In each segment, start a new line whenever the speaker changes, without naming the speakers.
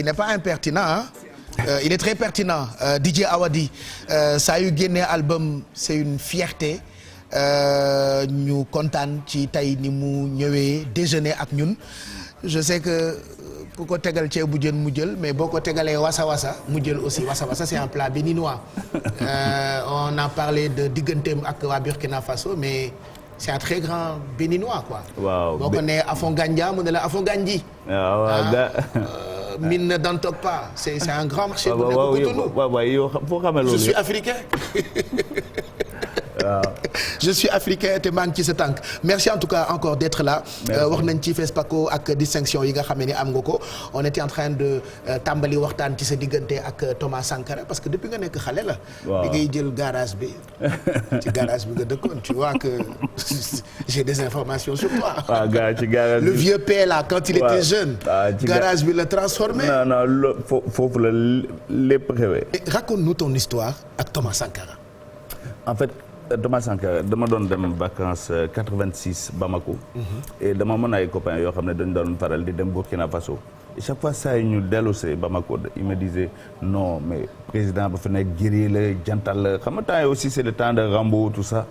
Il n'est pas impertinent, hein? Il est très pertinent. DJ Awadi saa yu génnee album c'est une fierté ñu kontaan ci tey ni mu ñëwee déjeuner ak ñun je sais que ku ko tegal ceebu jën mu jël mais boo ko tegalee wasa wasa mu jël aussi wasa wasa c'est un plat béninois on a parlé de digganteem ak waa Burkina Faso mais c'est un très grand béninois quoi.
waaw
boo ko nee Afonganja mu ne la Afonganji. Mine ne d'en toque pas c'est un grand marché. bu nekk Cotonou
waaw yow foo xamee loolu.
je suis africain. je suis africain te maa ngi ci sa tànk merci en tout cas encore d'être là. wax nañ ci FESPACO ak distinction yi nga xam ne am nga ko on était en train de tàmbali waxtaan ci sa diggante ak Thomas Sankara parce que depuis nga nekk xale la. bi ngay jël garage bi ci garage bi nga dëkkoon tu vois que j'ai des informations sur toi.
waaw gars ci garage
le vieux père là quand il était jeune. garage bi la transformé.
non foofu la lépp xewee.
raconte-nous ton histoire ak Thomas Sankara.
en fait. Thomas Sankara dama doon dem vacances 86 Bamako. et dama mën ay copains yoo xam ne dañ doon faral di dem Burkina Faso. et chaque fois saa yu ñu dellusee Bamako il me disait non mais président ba fa nekk guerrier la jantal la xam nga temps yi aussi c'est le temps de Rambo tout ça.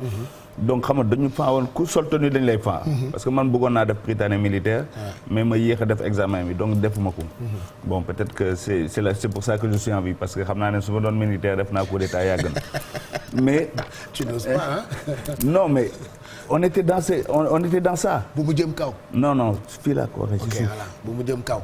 donc xam nga dañu faa woon ku sol tenue dañ lay faa. parce que man bëggoon naa def Prytanée militaire. mais ma yéex a def examen bi donc defuma ko. bon peut-être que c'est pour ça que je suis en vie parce que xam naa ne su ma doon militaire def naa coup d'état yàgg na. mais
tu n'oses pas hein?
Non mais on était dans ça.
bu mu jëm kaw.
non fii laa ko waxee.
ok voilà bu mu jëm kaw.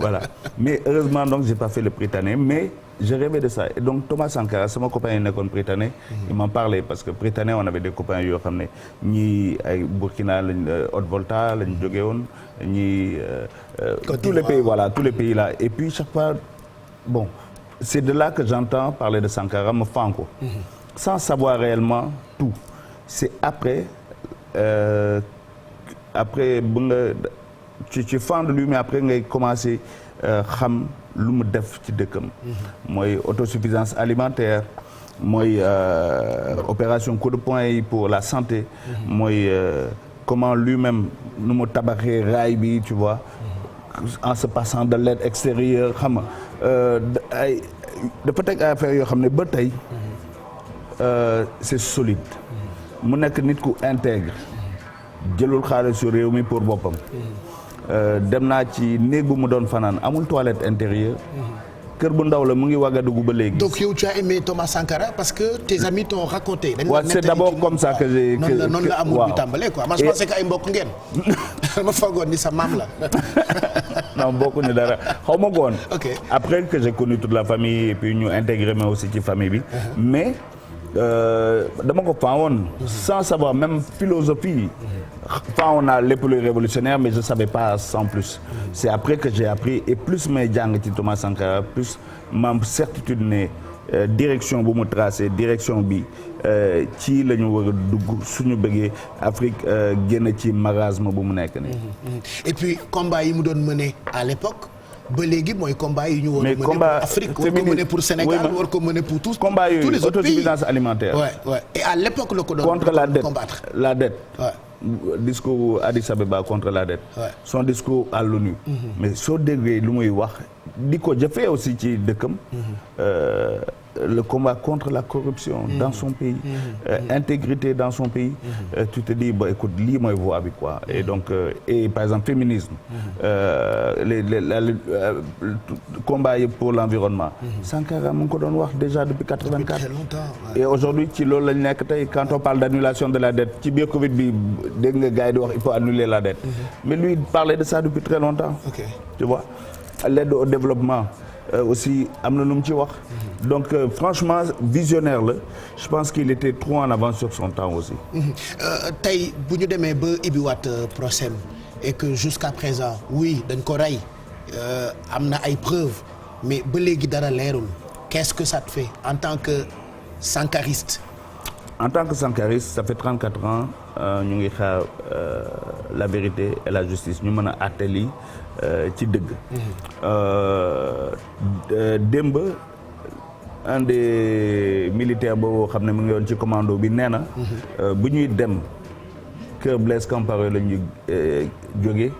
voilà mais heureusement donc j'ai pas fait le Prytanée mais je rêvais de ça et donc Thomas Sankara sama copain yi nekkoon Prytanée. il m'en parlait parce que Prytanée on avait des copains yoo xam ne ñii ay Burkina lañ Haute-Volta lañ jóge woon ñii. tous les pays voilà tous les pays là et puis chaque fois bon c'est de là que j'entends parler de Sankara ma fan ko. sans savoir réellement tout c'est après bu nga ci fan de lui mais après ngay commencer xam lu mu def ci dëkkam. mooy autosuffisance alimentaire mooy opération coup de poing yi pour la santé. mooy comment lui-même nu mu tabaxee raay bi tu vois. en se passant de l'aide extérieure xam nga ay dafa teg affaire yoo xam ne ba tey c'est solide mu nekk nit ku intègre jëlul xaalisu réew mi pour boppam dem naa ci néeg bu mu doon fanaan amul toilette intérieure kër bu ndaw la mu ngi Ouagadougou ba léegi.
donc yow tu as aimé Thomas Sankara parce que tes amis t'ont raconté.
waaw c'est d'abord comme ça que j'ai.
noonu la amul bi tàmbalee quoi. man je pensais que ay mbokk ngeen. ma foogoon ni sa maam la.
non bokkuñu dara xaw ma ko woon.
ok
après que j'ai connu toute la famille et puis ñu intégré ma aussi ci famille bi. mais dama ko faawoon. sans savoir même philosophie. faawoon naa lépp luy révolutionnaire mais je savais pas sans plus. c'est après que j'ai appris et plus may jàng ci Thomas Sankara plus ma certitude ne direction bu mu tracé direction bi ci la ñu war a dugg suñu bëggee Afrique génn ci marasme bu mu nekk nii.
et puis combat yi mu doon mené à l'époque ba léegi mooy combat yi ñu war a mener pour Afrique war ko mener pour Sénégal war ko mener pour tous les autres pays
autosuffisance alimentaire.
ouais et à l'époque la ko doon
contre
combattre
la dette.
ouais.
discours Addis Abeba contre la dette.
Ouais.
son discours à l'ONU. mais soo déggee lu muy wax di ko jëfee aussi ci dëkkam. le combat contre la corruption dans son pays. intégrité dans son pays. tu te dis bah écoute lii mooy voie bi quoi et donc et par exemple féminisme. combat yëpp pour l'environnement. Sankara mu ngi ko doon wax déjà depuis 84.
Très longtemps,
ouais. Et aujourd'hui ci loolu lañ nekk tey quand on parle d'annulation de la dette ci biir Covid bi dégg nga gars yi di wax il faut annuler la dette. mais lui il parlait de ça depuis très longtemps.
ok
tu vois l'aide au développement. aussi am na lu mu ci wax. donc franchement visionnaire la je pense qu'il était trop en avance sur son temps aussi.
tey bu ñu demee ba ibiwaat procès et que jusqu'à présent oui dañ ko rey am na ay preuves mais ba léegi dara leerul qu'est-ce que ça te fait en tant que sankariste.
en tant que sankariste ça fait 34 ans ñu ngi xaar la vérité et la justice ñu mën a àtte lii ci dëgg. démb un des militaires boobu xam ne mu ngi yoon ci commando bi nee na. bu ñuy dem kër Blaise Compaoré la ñu jógee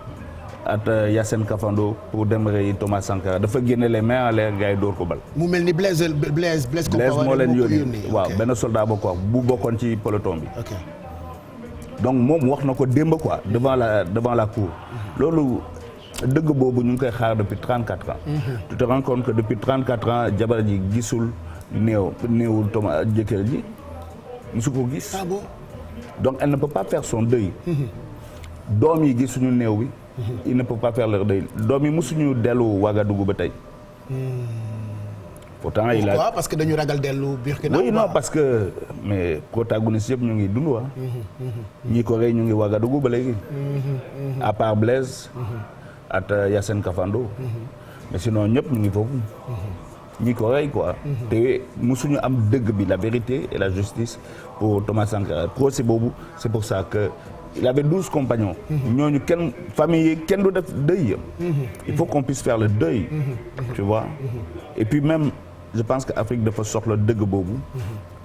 at Yacine Kafando pour dem rey Thomas Sankara dafa génne les mains en l'air gars yi dóor ko bal.
mu mel ni Blaise
moo leen yónni waaw benn soldat ba ko bu bokkoon ci peloton bi.
ok
donc moom wax na ko démb quoi devant la cour. loolu dëgg boobu ñu ngi koy xaar depuis 34 ans. tu te rends compte que depuis 34 ans jabar ji gisul néewul Thomas jëkkër ji musu ko gis.
ah bon.
donc elle ne peut pas faire son deuil. doom yi gisuñu néew bi. il ne peut pas faire leur deuil doom yi musuñu dellu Ouagadougou ba tey. pourtant il a
pourquoi parce que dañu ragal dellu Burkina.
oui non parce que mais protagonistes yëpp ñu ngi dund waa. ñi ko rey ñu ngi Ouagadougou ba léegi. à part Blaise. ak Yacine Kafando. mais sinon ñëpp ñu ngi foofu. ñi ko rey quoi. te musuñu am dëgg bi la vérité et la justice pour Thomas Sankara procès boobu c'est pour ça que il avait 12 compagnons. ñooñu kenn famille yi kenn du def deuil. il faut qu'on puisse faire le deuil. tu vois et puis même je pense que Afrique dafa soxla dëgg boobu.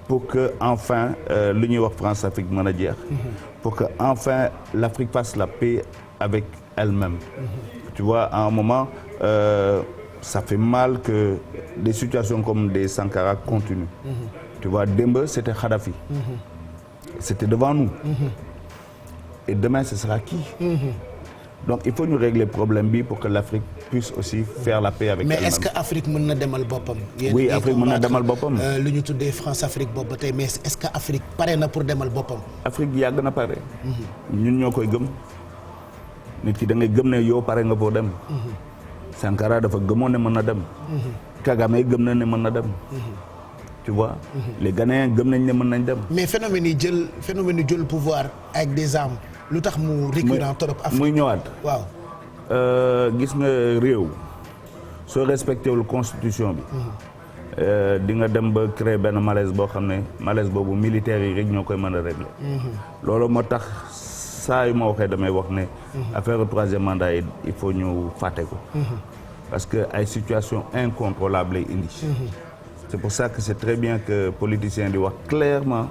pour que enfin lu ñuy wax France-Afrique mën a jeex. pour que enfin l'Afrique fasse la paix avec elle-même. tu vois à un moment. Ça fait mal que des situations comme des Sankara continuent. Tu vois, démb, c'était Kadhafi. C'était devant nous. Et demain, ce sera qui? Donc, il faut nous régler le problème pour que l'Afrique puisse aussi faire la paix avec elle-même.
Mais est-ce que Afrique mën na demal boppam?
Oui, Afrique mën na demal boppam.
lu ñu tuddee France-Afrique boobu ba tey mais est-ce que Afrique pare na pour demal boppam?
Afrique yàgg na pare. ñun ñoo koy gëm. nit ki da ngay gëm ne yow pare nga pour dem. Sankara dafa gëmoon ne mën na dem. Kagame gëm na ne mën na dem. tu vois. les Ghanéens gëm nañ ne mën nañ dem.
mais phénomène yi jël pouvoir avec des armes lu tax mu récurrent trop Afrique.
muy ñëwaat.
waaw.
gis nga réew soo respecté wul constitution bi. di nga dem ba créer benn malaise boo xam ne malaise boobu militaires yi rek ñoo koy mën a régler. loolu moo tax. saa yu ma waxee damay wax ne affaire troisième mandat yi il faut ñu fàtte ko parce que ay situation incontrôlable lay indi c'est pour ça que c'est très bien que politiciens di wax clairement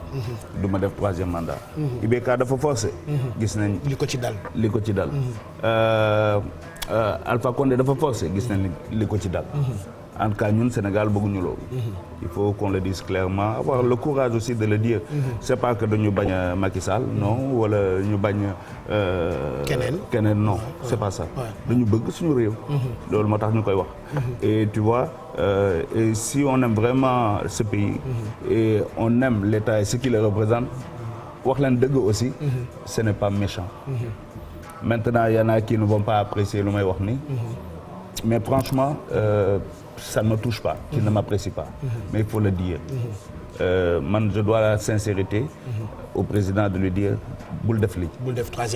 du ma def troisième mandat IBK dafa forcé gis nañ li ko ci dal Alpha Condé dafa forcé gis nañ li ko ci dal en tout cas ñun Sénégal bëgguñu loolu il faut qu'on le dise clairement avoir le courage aussi de le dire c'est pas que dañu bañ a Macky Sall non wala ñu bañ keneen non c'est pas ça dañu bëgg suñu réew loolu moo tax ñu koy wax et tu vois et si on aime vraiment ce pays et on aime l'État et ce qui le représente wax leen dëgg aussi ce n'est pas méchant maintenant il y en a qui ne vont pas apprécier lu may wax ni mais franchement ça ne me touche pas, qui ne m'apprécie pas. Mais il faut le dire. Man, je dois la sincérité au président de lui dire boule de flic.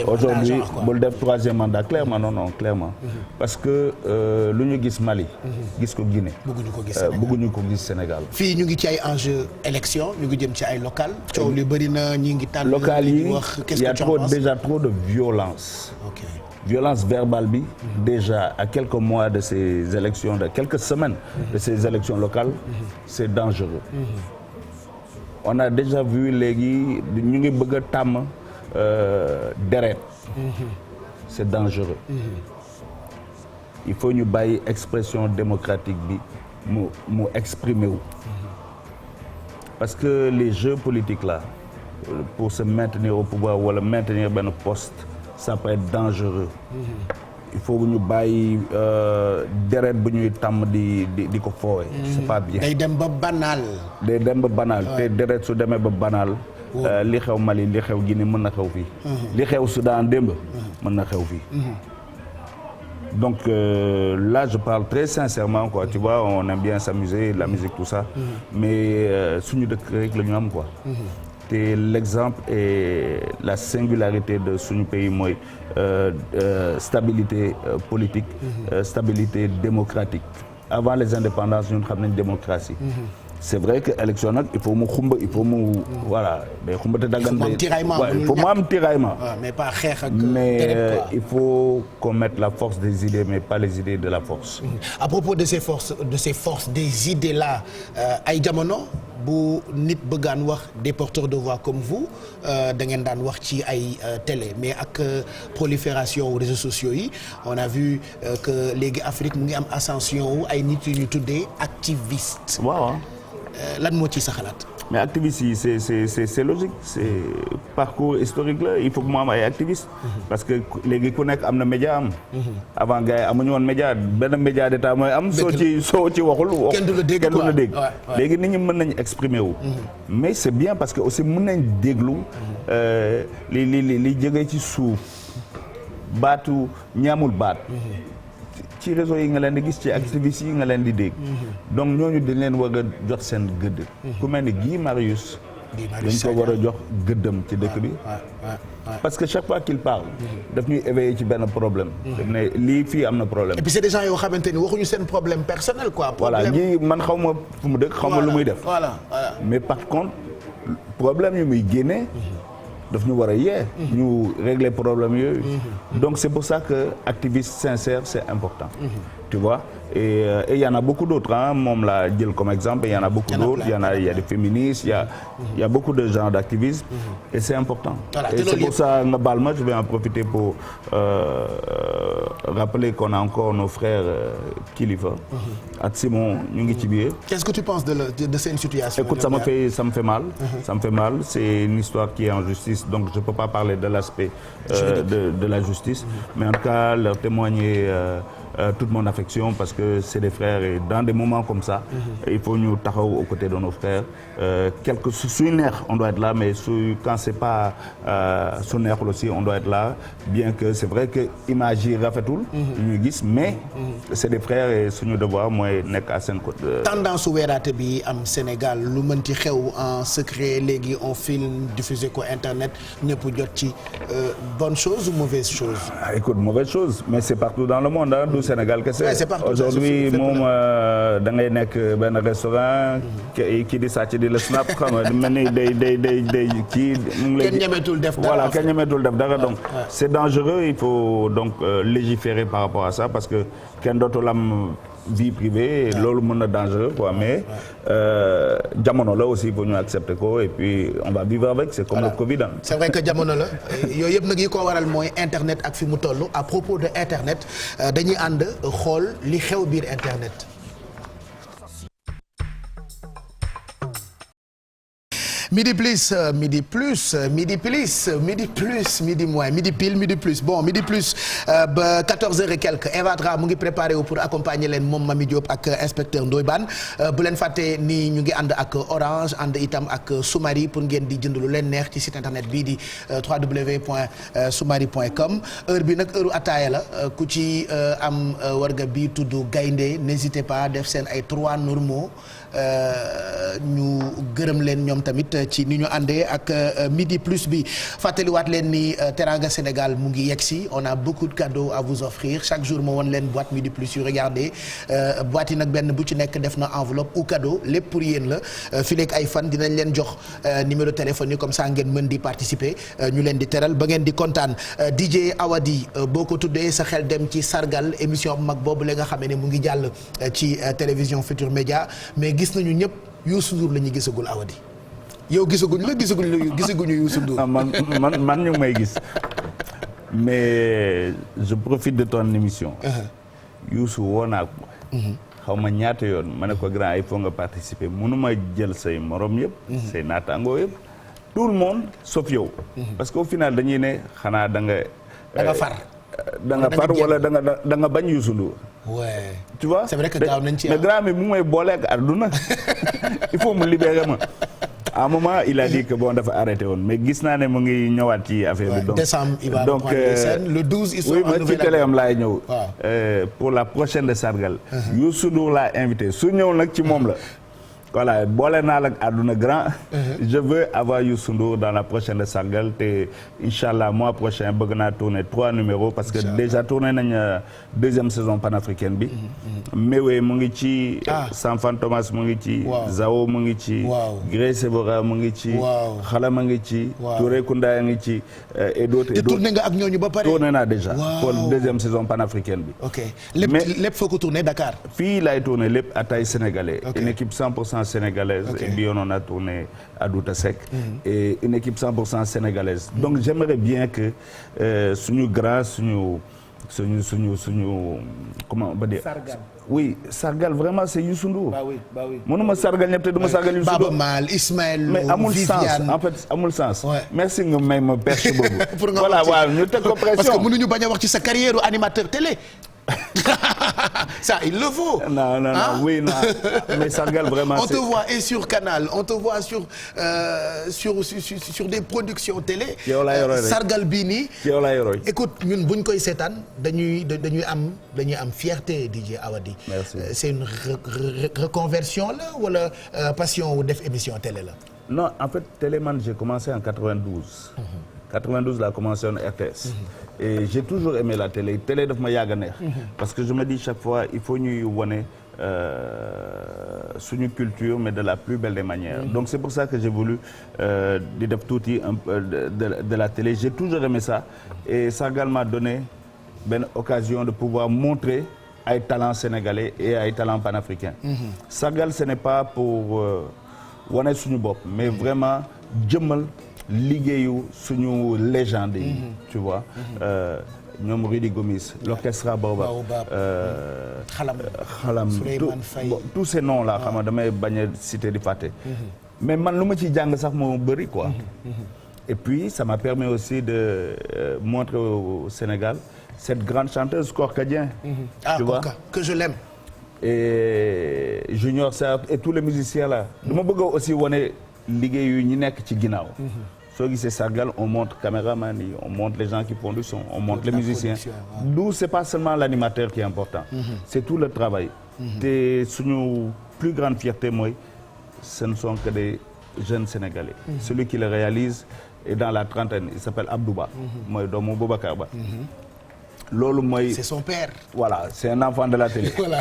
Aujourd'hui, boule de troisième mandat. Clairement, non, clairement. Parce que l'Union gis Mali, gis ko Guinée, bëgguñu ko gis Sénégal.
Fii ñu ngi ci ay enjeux élection, ñu ngi jëm ci ay local. Coow li bëri na ñi ngi tànn.
Local yi, il y a déjà trop de violence.
Ok.
Violence verbale bi déjà à quelques mois de ces élections de quelques semaines de ces élections locales c'est dangereux on a déjà vu léegi ñu ngi bëgg a tàmm deret c'est dangereux il faut ñu bàyyi expression démocratique bi mu exprimer wu parce que les jeux politiques là pour se maintenir au pouvoir wala maintenir benn poste ça peut être dangereux. Il faut ñu bàyyi deret bu ñuy tàmm di ko foowe. c'est pas bien.
day dem ba banal.
te deret su demee ba banal. li xew Mali li xew Guinée mën na xew fii. li xew Soudan démb mën na xew fii. donc là je parle très sincèrement quoi tu vois on aime bien s'amuser la musique tout ça. mais suñu dëkk rek la ñu am quoi. te l'exemple et la singularité de suñu pays mooy stabilité politique stabilité démocratique avant les indépendances ñun xam nañ démocratie c'est vrai que élection nag il faut mu xumba il faut mu voilà day xumba te daggan il faut mu am tiraillement
mais pas xeex ak
mais il faut qu'on mette la force des idées mais pas les idées de la force
à propos de ces forces des idées là ay jamono bu nit bëggaan wax des porteurs de voix comme vous da ngeen daan wax ci ay télé mais ak prolifération réseaux sociaux yi on a vu que léegi Afrique mu ngi am ascension wu ay nit yu ñu tuddee activiste.
waaw.
lan moo ci sa xalaat.
mais activistes yi c'est logique c'est parcours historique la il faut que mu am ay activistes. parce que léegi ku nekk am na média am. avant gars yi amuñu woon média benn média d'état mooy am. soo ci waxul.
kenn du la dégg
kenn du la dégg. léegi nit ñi mën nañu exprimer wu. mais c'est bien parce que aussi mën nañ déglu li jógee ci suuf baatu ñaamul baat. ci réseau yi nga leen di gis ci activistes yi nga leen di dégg. donc ñooñu dañ leen war a jox seen gëdd. ku mel ni Guy Marius dañ ko war a jox gëddam ci dëkk bi. parce que chaque fois qu'il parle. daf ñuy éveiller ci benn problème. daf ne lii fii am na problème.
et puis c'est des gens yoo xamante ni waxuñu seen problème personnel quoi.
voilà Guy man xaw ma fu mu dëkk xaw ma lu muy def.
voilà
mais par contre problème yu muy génnee. daf ñu war a yee. ñu régler problème yooyu. donc c'est pour ça que activiste sincère c'est important. tu vois et il y en a beaucoup d'autres moom laa jël comme exemple il y en a beaucoup d'autres il y a des féministes il y a beaucoup de genres d'activisme. et c'est important. Voilà, et c'est pour ça nga baal ma je vais en profiter pour rappeler qu'on a encore nos frères Kilifeu ak Simon ñu ngi ci biir.
Qu'est-ce que tu penses de cette situation?
Écoute, ça me fait mal. Ça me fait mal. C'est une histoire qui est en justice, donc je peux pas parler de l'aspect de la justice. Mais en tout cas, leur témoigner toute mon affection parce que c'est des frères et dans des moments comme ça, il faut ñu taxaw aux côtés de nos frères. Quelque suy neex on doit être là, mais quand c'est pas su neexul aussi on doit être là, bien que c'est vrai que image yi rafetul. ñu gis mais c'est des frères et suñu devoir mooy nekk à seen côté.
tendance su weeraate bi am Sénégal lu mënti xew en secret léegi on filme diffusé ko internet ñëpp jot ci bonne chose ou mauvaise chose.
Écoute, mauvaise chose mais c'est partout dans le monde du Sénégal kese. Aujourd'hui moom da ngay nekk benn restaurant. kii di sàcc di la snap xam nga mel ni day kii.
kenn ñemetul def dara
voilà kenn ñemetul def dara donc c'est dangereux il faut donc légiférer par rapport à ça parce que kenn dootul am vie privée loolu mën na dangereux quoi mais jamono la aussi pour ñu accepter ko et puis on va vivre avec c'est comme le Covid.
C'est vrai que jamono la yooyu yëpp nag yi ko waral mooy internet ak fi mu toll à propos de internet dañuy ànd xool li xew biir internet. Midi plus, midi plus, midi plus, midi plus, midi moins, midi pile, midi plus. Bon, midi plus ba 14h et quelques. Eva Dra mu ngi préparé wu pour accompagner leen moom Mami Diop ak inspecteur Ndoye Bane bu leen fàtte ni ñu ngi ànd ak Orange ànd itam ak Soumari pour ngeen di jënd lu leen neex ci site internet bii di www.soumari.com. heure bi nag heure ataaya la ku ci am warga bi tudd gaynde n'hésitez pas def seen ay 3 normaux. ñu gërëm leen ñoom tamit ci ni ñu àndee ak midi plus bi fàttaliwaat leen ni Teranga Sénégal mu ngi yegsi on a beaucoup de cadeaux à vous offrir chaque jour ma won leen boîte midi plus yu regardez boîte yi nag benn bu ci nekk def na enveloppe ou cadeau lépp pour yéen la fi leeg ay fan dinañ leen jox numéro téléphone yi comme ça ngeen mën di participer ñu leen di teral ba ngeen di kontaan DJ Awadi boo ko tuddee sa xel dem ci sargal émission bu mag boobu la nga xamee ne mu ngi jàll ci télévision Futur Média mais gis nañu ñëpp Youssou Ndour la ñuy gisagul Awadi yow gisaguñu Youssou Ndour.
man ñu ngi may gis mais je profite de ton émission. Youssou woo naa ko. xaw ma ñaata yoon ma ne ko grand il faut nga participer mënuma jël say morom yëpp. say naataangoo yëpp. tout le monde sauf yow. parce que au final dañuy ne xanaa da nga
far.
da nga far wala da nga bañ Youssou Ndour.
ouais
tu vois
c'est vrai que daaw nañ ci
mais grand bi mu may booleeg àdduna il faut mu libérer ma à un moment il a dit que bon dafa arrêté woon mais gis naa ne mu ngi ñëwaat ci affaire bi. donc
décembre il va reprendre les scènes le 12 ils sont en nouvelle année.
oui ma ci télé am laay ñëw. pour la prochaine de Sargal. Youssou Ndour laa invité su ñëw nag ci moom la. voilà boole naa la ak àdduna grand. je veux avoir Youssou Ndour dans la prochaine de Sargal te inchallah mois prochain bëgg naa tourner 3 numéros parce que déjà tourné nañ deuxième saison panafricaine bi. Mewe mu ngi ci. Sanfan Thomas mu ngi ci. Zao mu ngi ci. Grace Evora mu ngi ci. Xala mu ngi ci. Touré Kounda ngi ci. et d'autres
te tourné nga ak ñooñu ba pare.
tourné naa déjà. pour deuxième saison panafricaine bi.
ok lépp foo ko tourné Dakar.
fii laay tourné lépp à taille sénégalais. une équipe 100% 100% sénégalaise. Okay. Et bien on a tourné à Douta Seck. Et une équipe 100% sénégalaise. Donc j'aimerais bien que suñu grand suñu comment on va dire.
Sargal.
Oui, sargal vraiment c'est Youssou Ndour.
Bah oui.
mënuma sargal ñëpp te duma sargal Youssou Ndour.
Baba Maal Ismaël.
mais amul
Viviane.
sens en fait amul sens.
Ouais.
Merci nga may ma perche boobu.
pour nga
voilà waaw ñu teg ko pression.
parce que mënuñu bañ a wax ci sa carrière animateur télé. Ça il le faut.
non oui non mais sargal vraiment.
On te voit et sur Canal on te voit sur des productions télé.
yow laa yoroo rek
sargal bii nii.
yow laa yoroo.
écoute ñun buñ koy seetaan dañuy am fierté DJ Awadi.
Merci.
C'est une reconversion là wala passion wu def émission télé la.
non en fait télé man j'ai commencé en 92. 92 laa commencé en RTS. Et j'ai toujours aimé la télé daf ma yàgg a neex. parce que je me dis chaque fois il faut ñuy wane suñu culture mais de la plus belle des manières. Donc c'est pour ça que j'ai voulu di def tuuti un peu de la télé j'ai toujours aimé ça et sargal m'a donné benn occasion de pouvoir montrer ay talents sénégalais et ay talents panafricains. sargal ce n'est pas pour wane suñu bopp mais vraiment jëmmal liggéeyu suñu légende yi. tu vois ñoom Rudy Gomis l'orchestre Baobab. Xalam
Souleymane Faye
tous ces noms là xam nga damay bañ a citer di fàtte. mais man lu ma ciy jàng sax moo bëri quoi. et puis ça m'a permis aussi de montrer au Sénégal cette grande chanteuse Korka Dieng. tu vois
Korka que je l'aime.
et Junior Sarr et tous les musiciens là. dama bëgg aussi wane liggéey yu ñi nekk ci ginnaaw. soo gisee sargal on montre caméraman yi on montre les gens qui font du son on montre les musiciens. d'où c'est pas seulement l'animateur qui est important. c'est tout le travail. te suñu plus grande fierté mooy ce ne sont que des jeunes Sénégalais. celui qui le réalise est dans la trentaine il s'appelle Abdouba. mooy doomu Boubacar Ba. loolu mooy.
c'est son père.
voilà c'est un enfant de la télé.
voilà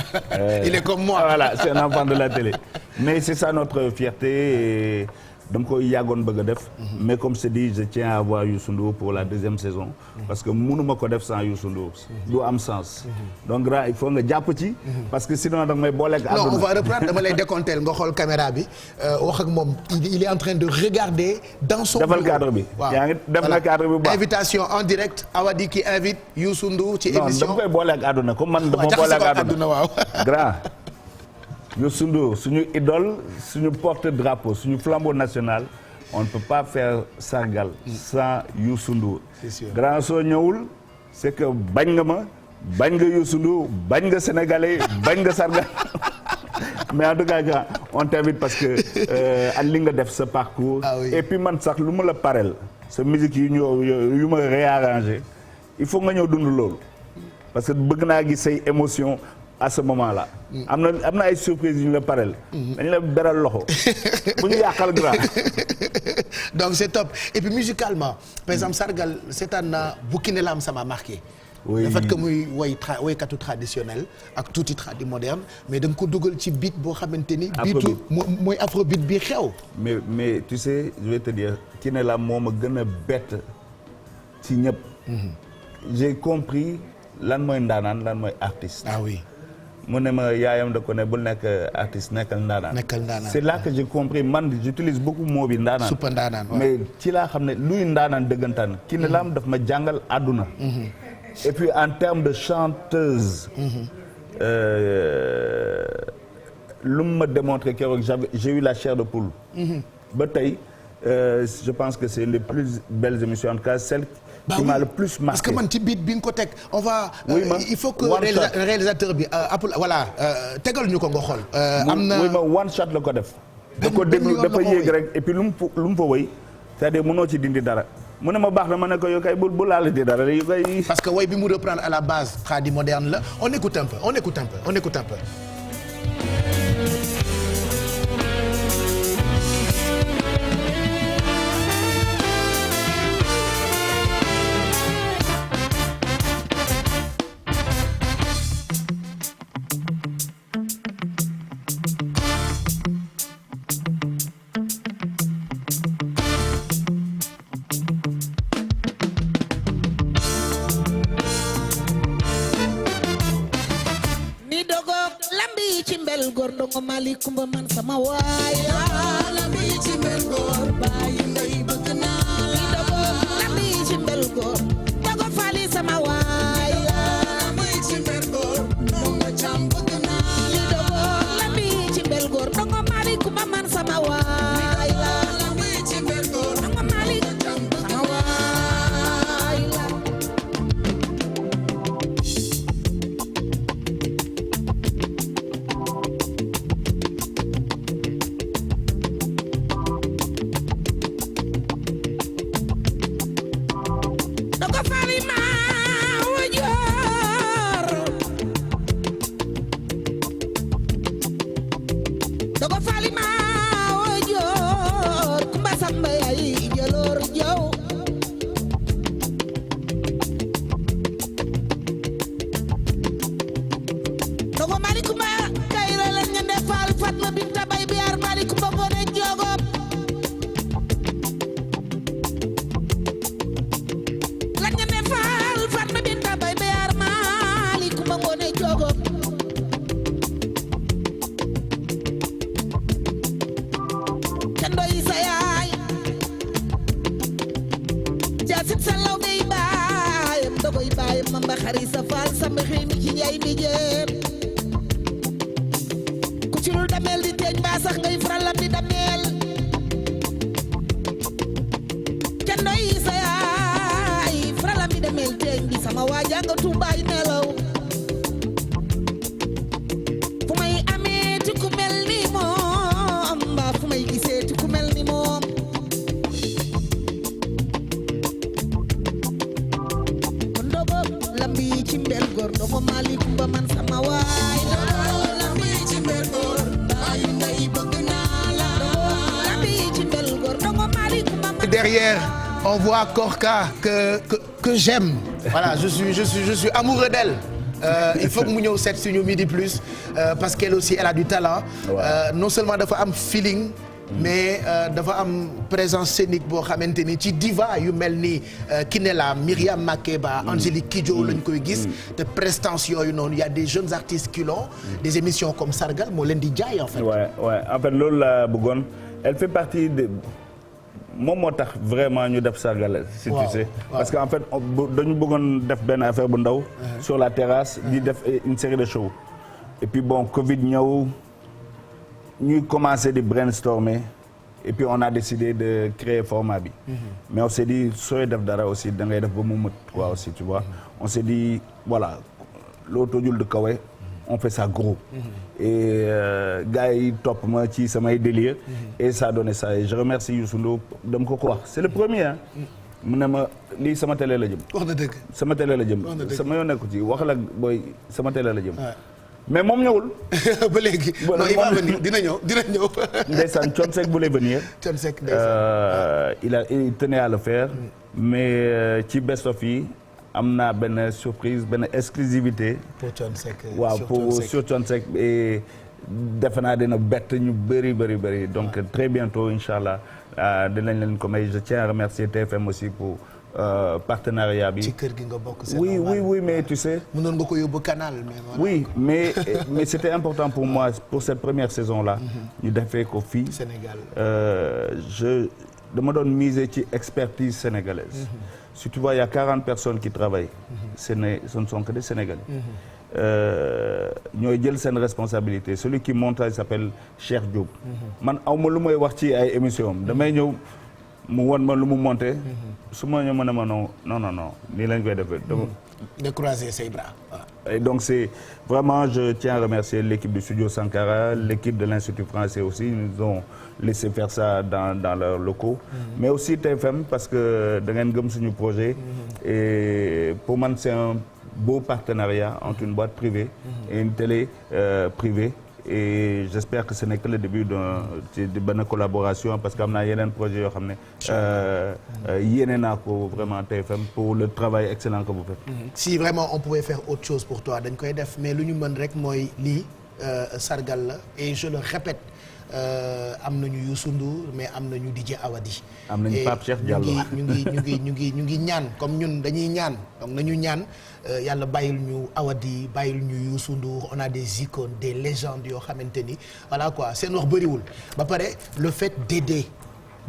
il est comme moi.
voilà c'est un enfant de la télé. mais c'est ça notre fierté et dama koy yàggoon bëgg a def. mais comme je dis je tiens à avoir Youssou Ndour pour la deuxième saison. parce que mënuma ko def sans Youssou Ndour. du am sens. donc grand il faut nga jàpp ci. parce que sinon da nga may booleeg.
non on va reprendre dama lay décompter nga xool caméra bi wax ak moom il est en train de regarder dans son.
defal cadre bi.
waaw
yaa ngi def na cadre bi bu baax.
invitation en direct Awadi qui invite Youssou Ndour ci émission.
non dama koy booleeg àdduna comme man dama booleeg àdduna
waaw.
grand. Youssou Ndour suñu idole suñu porte-drapeau suñu flambeau national on ne peut pas faire sargal sans Youssou Ndour.
C'est sûr.
grand soo ñëwul c'est que bañ nga ma bañ nga Youssou Ndour bañ nga sénégalais bañ nga sargal mais en tout cas grand on t'invite parce que ak li nga def sa parcours.
Ah oui.
et puis man sax lu ma la parel sa musique yu ma réarrangé il faut nga ñëw dund loolu parce que bëgg naa gis say émotion à ce moment-là. am na ay surprises yu ñu la parel. dañu la beral loxo. bu ñu yàqal grand.
donc c'est top et puis musicalement par exemple sargal seetaan na Bukine Lam ça m'a marqué.
oui
le fait que muy woykatu traditionnel ak tuuti tradi moderne mais da nga ko dugal ci beat boo xamante ni. biitu mooy afrobeat bi xew.
mais tu sais je vais te dire Bukine Lam moo ma gën a bett ci ñëpp. j'ai compris lan mooy ndaanaan lan mooy artiste.
ah oui.
mu ne ma yaayam da ko ne bul nekk artiste nekkal ndaanaan. c'est là que j'ai compris man j'utilise beaucoup mot bi ndaanaan.
suppa ndaanaan waaw.
mais ci laa xam ne luy ndaanaan dëggantaan. Bukine Lam daf ma jàngal àdduna. et puis en termes de chanteuse. lu mu ma démontré keroog j'ai eu la chair de poule. ba tey je pense que c'est les plus belles émissions en tout cas celle qui m'a le plus marqué.
parce que man ci beat bi nga ko teg on va.
oui
il faut que réalisateur bi voilà tegal ñu ko nga xool. am na
oui ma one shot la ko def. da ko déglu dafa yéeg rek et puis lu mu fa woy c'est-à-dire mënoo ci dindi dara. mu ne ma baax na ma ne ko yow kay bu laal di dara yu koy.
parce que woy bi mu reprendre à la base tradi moderne la on écoute un peu.
mbel góor ndongo mali kumba man sama waay lambi ci mbel góor bàyyi ndey bëgg naa la dogo lambi ci mbel góor dogo fali sama waay lambi ci mbel góor ndongo cam bëgg naa la dogo lambi ci mbel góor ndongo mali kumba man sama waay lambi ci mbel góor ndongo mali sama waay dogo fali ma wajoor dogo fali ma wajoor kumba samba yayi jaloor jaw dogo mali kumba kayra la ñande faal fatma binta bay biar mali kumba ngone jogob la ñande faal fatma binta bay biar mali kumba ngone jogob kendo yi sa yaay jaasit sa law dey baayam dogoy baayam mamba xari sa faal samba xëy mi ci njaay mi jéem ku ci lul dameel di teeñ baa sax ngay faralam di dameel kendo yi sa yaay faralam di dameel teeñ bi sama waajaa nga tuubaay nelaw fu may amee ti ku mel ni moom mbaa fu may gisee ti ku mel ni moom kon dogo lambi ci mbel góor dogo mali kumba man sama waay dogo lambi ci mbel góor bàyyi ndey bëgg naa la dogo lambi ci mbel góor dogo mali kumba man
Derrière, on voit Korka que j'aime. Voilà, je suis amoureux d'elle. Il faut que mu ñëw seet suñu Midi Plus parce qu'elle aussi elle a du talent. Non seulement dafa am feeling. mais dafa am présence scénique boo xamante ni ci diva yu mel ni Kinela Myriam Makeba Angélique Kidjo lañ koy gis te prestance yooyu noonu y a des jeunes artistes qui l'ont des émissions comme Sargal moo leen di jaay en fait.
ouais en fait loolu la bëggoon elle fait partie de moom moo tax vraiment ñu def Sargal si tu sais parce que en fait dañu bëggoon def benn affaire bu ndaw sur la terrasse di def une série de shows et puis bon Covid ñëw ñuy commencé di brainstormer et puis on a décidé de créer format bi mais on s'est dit sooy def dara aussi da ngay def ba mu mët quoi aussi tu vois on s'est dit voilà loo tojul de kawe on fait ça gros et gars yi topp ma ci samay délire et ça a donné ça et je remercie Youssou Ndour dama ko wax c'est le premier hein mu ne ma lii sama télé la jëm
wax na dëgg
sama télé la jëm sama yoon nekku ci wax la booy sama télé la jëm mais moom ñëwul.
ba léegi. non il va venir dina ñëw.
ndeysaan Thione Seck voulait venir.
Thione Seck ndeysaan.
il tenait à le faire. mais ci best of yi am naa benn surprise benn exclusivité.
pour Thione Seck.
waaw sur Thione Seck et defe naa dina bett ñu bëri donc très bientôt incha allah dinañ leen ko may je tiens à remercier TFM aussi pour. Partenariat bi.
ci kër gi nga bokk.
oui mais tu sais.
mënoon nga ko yóbbu canal mais voilà.
oui mais c'était important pour moi pour cette première saison là. ñu defee ko fii.
Sénégal.
dama doon miser ci expertise sénégalaise. si tu vois il y a 40 personnes qui travaillent. ce ne sont que des Sénégalais. ñooy jël seen responsabilité celui qui monte il s'appelle Cheikh Diop. man aw ma lu may wax ci ay émissions am damay ñëw. mu won ma lu mu monté su ma ñu mën a ma non nii lañ koy defee donc
de croiser ses bras.
Et donc c'est vraiment je tiens à remercier l'équipe du studio Sankara l'équipe de l'Institut français aussi ils nous ont laissé faire ça dans leurs locaux mais aussi TFM parce que da ngeen gëm suñu projet et pour man c'est un beau partenariat entre une boîte privée et une télé privée et j'espère que ce n'est que le début de benn collaboration parce que am naa yeneen projet yoo xam ne yéene naa ko vraiment TFM pour le travail excellent que vous faites.
si vraiment on pouvait faire autre chose pour toi dañ koy def mais lu ñu mën rek mooy lii sargal la et je le répète am nañu Youssou Ndour mais am nañu DJ Awadi.
am nañu Pape Cheikh Diallo
ñu ngi ñaan comme ñun dañuy ñaan donc nañu ñaan yàlla bàyyil ñu Awadi bàyyil ñu Youssou Ndour on a des icônes des légendes yoo xamante ni voilà quoi seen wax bëriwul ba pare le fait d'aider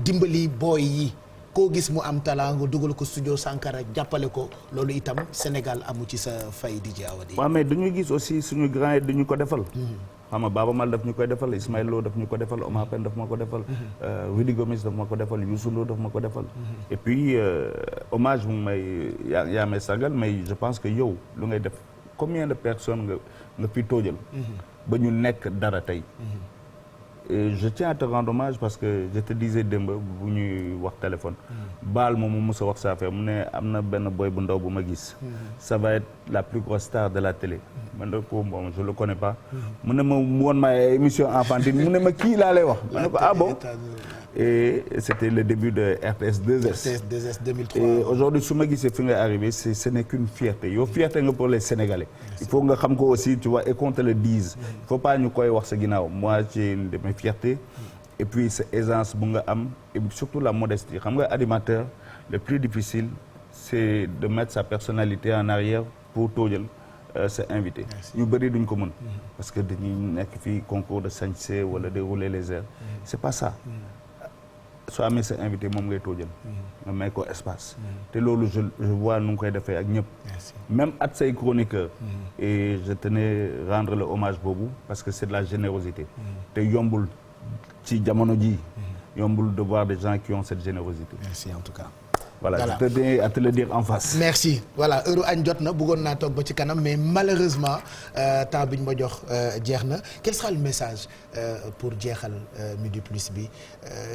dimbali booy yi koo gis mu am talent nga dugal ko studio Sankara jàppale ko loolu itam Sénégal amu ci sa fay DJ Awadi.
waaw mais dañuy gis aussi suñu grand yi dañu ko defal. xam nga Baaba Mal daf ñu koy defal Ismaël Lo daf ñu ko defal Omar Pène daf ma ko defal. Rudy Gomis daf ma ko defal Youssou Ndour daf ma ko defal. et puis hommage mu may yaa may sargal mais je pense que yow lu ngay def combien de personnes nga fi toojal. ba ñu nekk dara tey. et je tiens à te rendre hommage parce que je te disais démb bu ñuy wax téléphone. baal moom mu mës a wax sa affaire mu ne am na benn boy bu ndaw bu ma gis. ça va être la plus grosse star de la télé. man de ko bon je le connais pas. mu ne ma woon ma émission enfantine mu ne ma kii laa lay wax. ma ne ko ah bon. et c'était le début de RTS 2S.
RTS 2S 2003.
et aujourd'hui su ma gisee fi nga arrivé ce n'est qu'une fierté yow fierté nga pour les Sénégalais. il faut nga xam ko aussi tu vois et qu'on te le dise. il faut pas ñu koy wax sa ginnaaw moi j'ai une de mes fiertés. et puis sa aisance bu nga am et surtout la modestie xam nga animateur le plus difficile c'est de mettre sa personnalité en arrière pour toojal sa invité. ñu bëri duñ ko mën. parce que dañuy nekk fii concours de sañse wala de rouler les airs. c'est pas ça. soo amee sa invité moom ngay toojal. nga may ko espace. te loolu je vois nu ngi koy defee ak ñëpp. même at say chroniqueur. et je tenais rendre le hommage boobu parce que c'est de la générosité. te yombul ci jamono ji. yombul de voir des gens qui ont cette générosité.
merci en tout cas.
voilà je tenais à te le dire en face.
merci voilà heure añ jot na bëggoon naa toog ba ci kanam mais malheureusement temps bi ñu ma jox jeex na quel sera le message pour jeexal Midi Plus bi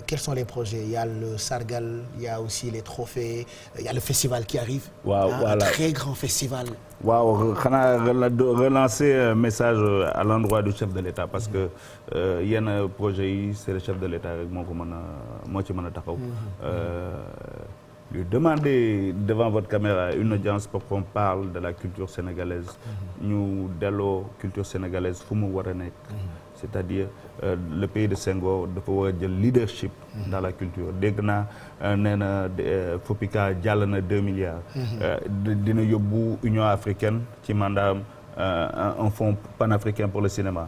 quels sont les projets il y a le sargal il y a aussi les trophées il y a le festival qui arrive.
waaw voilà
un très grand festival.
waaw xanaa relancer un message à l'endroit du chef de l'État parce que yenn projet yi c'est le chef de l'État rek moo ko mën a moo ci mën a taxaw. lui demander devant votre caméra une audience pour qu'on parle de la culture sénégalaise ñu delloo culture sénégalaise fu mu war a nekk c'est-à-dire le pays de Senghor dafa war a jël leadership dans la culture dégg naa nee na FOPICA jàll na 2 milliards dina yóbbu Union africaine ci mandatam un fonds panafricain pour le cinéma.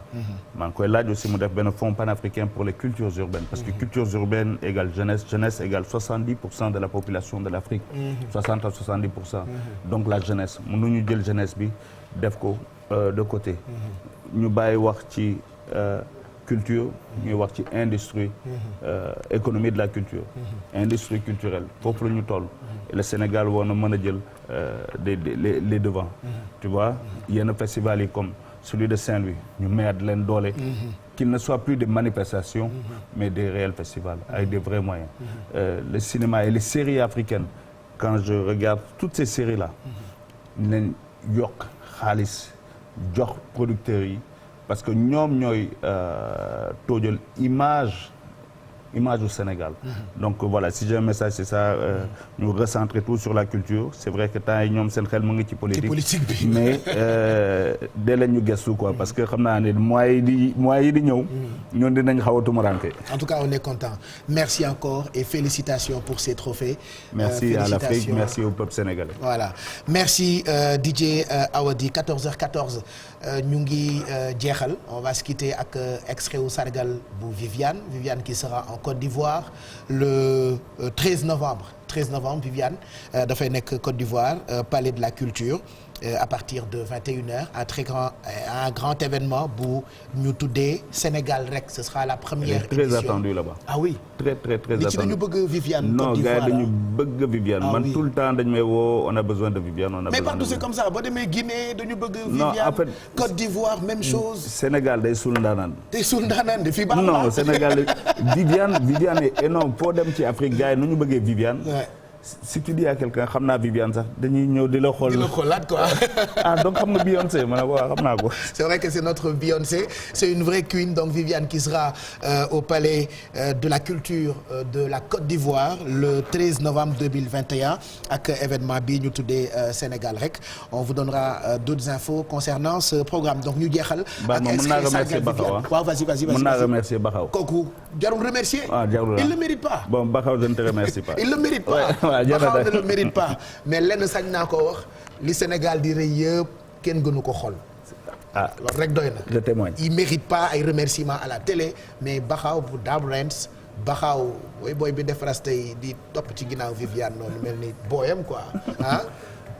maa ngi koy laaj aussi mu def benn fonds panafricain pour les cultures urbaines. parce que cultures urbaines égale jeunesse jeunesse égale 70% de la population de l'Afrique. 60 à 70%. donc la jeunesse mënuñu jël jeunesse bi def ko de côté. ñu bàyyi wax ci culture ñuy wax ci industrie. économie de la culture. industrie culturelle foofu la ñu toll. et le Sénégal war na mën a jël les devants. tu vois yenn festival yi comme celui de Saint-Louis ñu mayaat leen doole. qu'il ne soit plus des manifestations. mais des réels festivals avec des vrais moyens. le cinéma et les séries africaines quand je regarde toutes ces séries là. ñu leen yokk xaalis jox producteurs yi. parce que ñoom ñooy toojal image du Sénégal. donc voilà si j'ai un message c'est ça ñu recentrer tout sur la culture c'est vrai que temps yi ñoom seen xel mu ngi ci politique
bi
mais dee leen ñu gëstu quoi parce que xam naa ne mois yi di ñëw. ñoon dinañ xaw a tumuraanke.
en tout cas on est content merci encore et félicitations pour ces trophées.
merci à l'Afrique merci au peuple sénégalais.
voilà merci DJ Awadi 14h14 ñu ngi jeexal on va se quitter ak extrait wu sargal bu Viviane qui sera en Côte d'Ivoire le 13 novembre Viviane dafay nekk Côte d'Ivoire Palais de la Culture à partir de 21h un grand événement bu ñu tuddee Sénégal rek ce sera la première édition.
très attendu là-bas.
ah oui.
très attendu.
nit ci dañu bëgg Viviane.
non gars yi dañu bëgg Viviane.
Ah,
man
oui.
tout le temps dañu may woo on a besoin de Viviane on a
mais
besoin
partout
de
c'est comme ça boo demee Guinée dañu bëgg.
non
Viviane
en fait
Côte d'Ivoire même chose.
Sénégal day suul ndaanaan.
te suul ndaanaan de fii baax
non Sénégal Viviane est énorme foo dem ci Afrique gars yi nu ñu bëggee Viviane.
Ouais.
si tu dis à quelqu'un xam naa Viviane sax dañuy ñëw di la xool.
di la xoolaat quoi.
Ah donc xam nga Beyoncé ma ne ko waaw xam naa ko.
C'est vrai que c'est notre Beyoncé, c'est une vraie queen donc Viviane qui sera au palais de la culture de la Côte d'Ivoire le 13 novembre 2021 ak événement bi ñu tuddee Sénégal rek on vous donnera d'autres infos concernant ce programme donc ñu jeexal.
ak mën naa remercier Bakhaw
waaw vas-y
mën naa remercier Bakhaw.
kooku jarul remercier.
Ah jarul
il le mérite pas.
Bon Bakhaw je ne te remercie pas.
il le mérite pas. Bakhaw ne le mérite pas mais lenn sañ naa ko wax li Sénégal di rëy yëpp kenn gënu ko xol.
Ah
loolu rek doy na.
je témoigne.
il mérite pas ay remerciements à la télé mais Bakhaw bu Dab Rents Bakhaw booy bi def rasta yi di topp ci ginnaaw Viviane noonu mel ni booyam quoi ah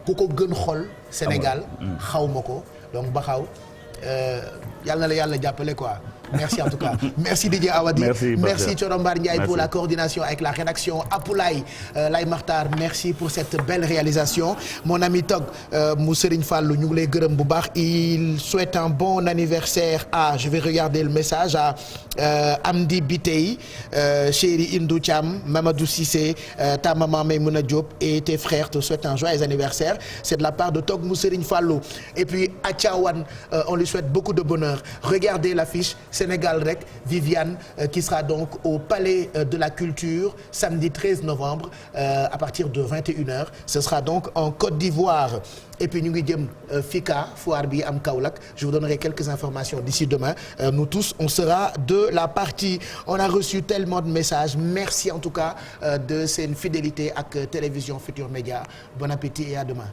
ku ko gën xol Sénégal xaw ma ko donc Bakhaw yàlla na la yàlla jàppale quoi. Merci en tout cas. Merci Didier Awadi. Merci Thioro Mbar Ndiaye pour la coordination avec la rédaction. Apoulaye Lay Makhtar, merci pour cette belle réalisation. Mon ami Tog mu Serigne Fallou ñu ngi lay gërëm bu baax. Il souhaite un bon anniversaire à je vais regarder le message à Amdi Bitey, Chéri Indou Thiam, Mamadou Cissé, ta maman Maymouna Diop et tes frères te souhaitent un joyeux anniversaire. C'est de la part de Tog mu Serigne Fallou. Et puis à Thiawane, on lui souhaite beaucoup de bonheur. Regardez l'affiche. Sénégal rek Viviane qui sera donc au Palais de la Culture samedi 13 novembre à partir de 21h ce sera donc en Côte d'Ivoire et puis ñu ngi jëm FICA foire bi am Kaolack je vous donnerai quelques informations d'ici demain nous tous on sera de la partie on a reçu tellement de messages merci en tout cas de seen fidélité ak télévision Futurs Médias bon appétit et à demain.